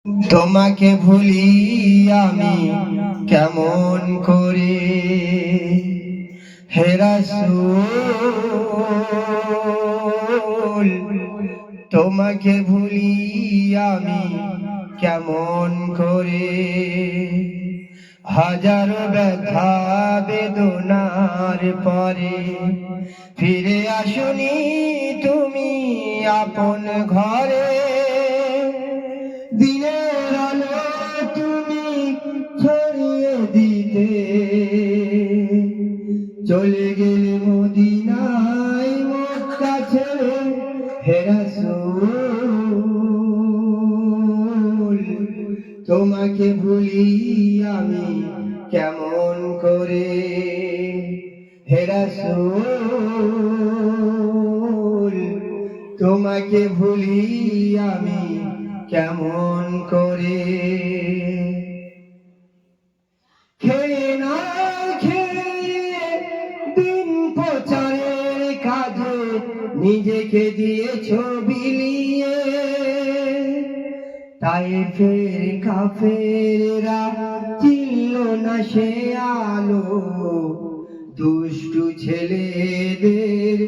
তোমাকে ভুলি আমি কেমন করে, হে রাসূল তোমাকে ভুলি আমি কেমন করে। হাজারো ব্যথা বেদনার পরে ফিরে আসনি তুমি আপন ঘরে। দিনের আলো তুমি ছড়িয়ে দিতে চলে গেলে মদিনায় মক্কা ছেড়ে, হে রাসূল তোমাকে ভুলি আমি কেমন করে, হে রাসূল তোমাকে ভুলি আমি কেমন করে। খেয়ে না খেয়ে দিন প্রচারের কাজে নিজেকে দিয়েছো বিলিয়ে, তায়েফের কাফেররা চিনল না সে আলো, দুষ্টু ছেলেদের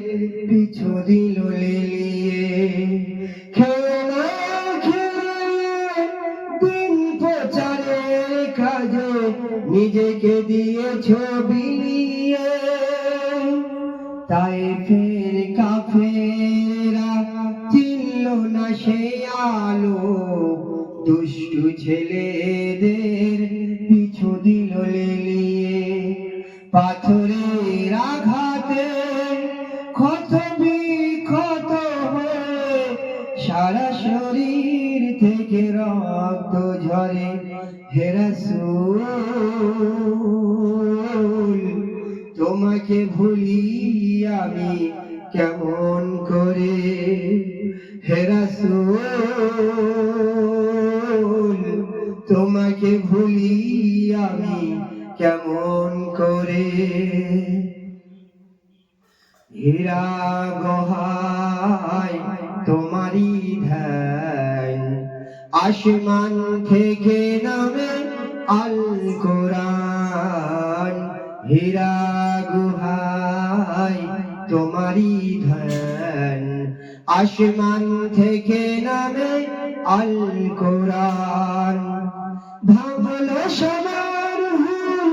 পিছু দিল লেলিয়ে। খেয়ে না খেয়ে দিন প্রচারের কাজে নিজেকে দিয়েছো বিলিয়ে, তায়েফের কাফেররা চিনল না সে আলো, দুষ্টু ছেলেদের পিছু দিল লেলিয়ে। পাথরের আঘাতে ক্ষত বিক্ষত হয়ে সারা শরীর থেকে রক্ত ঝরে, হে রাসূল তোমাকে ভুলি আমি কেমন করে, হে রাসূল তোমাকে ভুলি আমি কেমন করে। হীরা গুহায় তোমারই ধ্যান, আসমান থেকে নামে আল কোরআন। হীরা গুহায় তোমারই ধ্যান, আসমান থেকে নামে আল কোরআন। ভাঙলো সবার হুল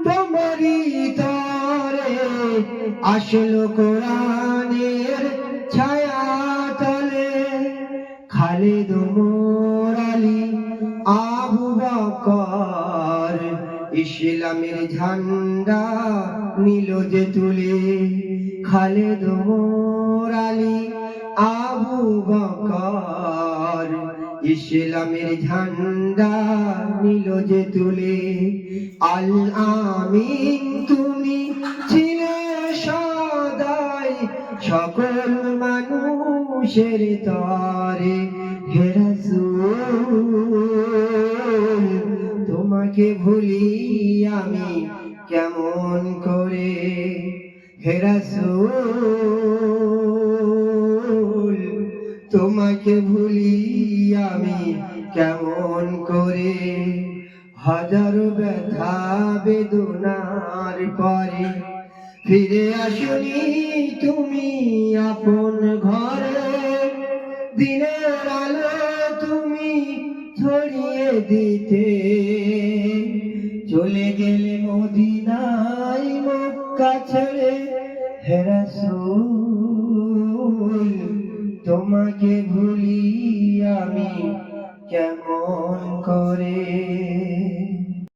তোমারই তরে, আসলো কোরআনের ছায়া তলে। খালিদ ওমর আলী আবু বকর ইসলামের ঝান্ডা নিল যে তুলে, খালিদ ওমর আলী আবু বকর ইসলামের ঝান্ডা নিল যে তুলে। আল আমিন তুমি ছিলে সদাই সকল মানুষের তরে, হে রাসূল তোমাকে ভুলি আমি কেমন করে, হে রাসূল তোমাকে ভুলি আমি কেমন করে। হাজারো ব্যথা বেদনার পরে ফিরে আসনি তুমি আপন ঘরে। দিনের আলো তুমি ছড়িয়ে দিতে চলে গেলে মদিনায় মক্কা ছেড়ে, হে রাসূল তোমাকে ভুলি আমি কেমন করে।